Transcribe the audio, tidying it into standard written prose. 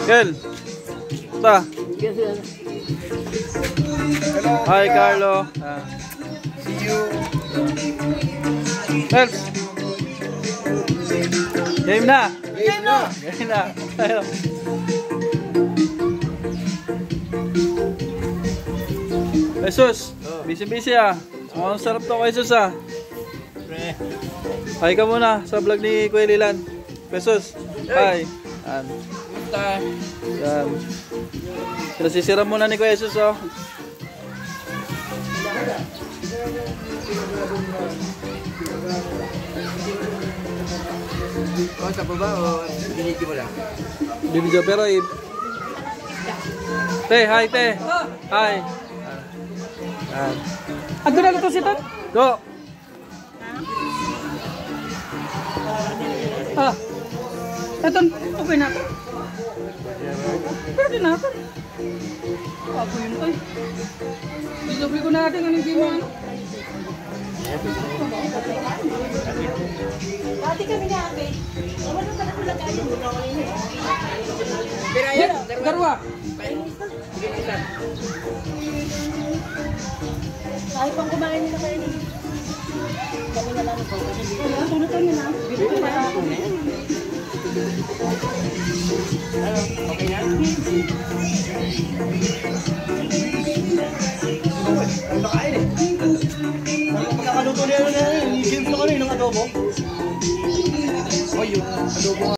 Kel. Ta. Hi Carlo. See you. Phelps. Game na. Game na. Game na. Tayo. Jesus, busy ah. Ang sarap to kay Jesus ah. Hi ka muna sa vlog ni Kuya Lilan. Jesus, hi. Yan. Pinasisira muna ni Kuya Jesus oh. Sa baba o binigyan mo lang? Bibidyo pero Te, hi te. Hi. Ando na luto si Ton? Go. Ton, okay na. Pwede na Ton. Ako yun Ton. Isubli ko natin anong game mo ano. Dati kami na ate. Wala ka na pala kayo. Pero ayan, Garwa. Kahit pang kumain nila kayo ni. Kami na lang po. Wala, tulad ka na. okay na? Ang bakain eh. Pagkakaluto niya na yun, i-shield na kami ng adobo. Oh, yun. Adobo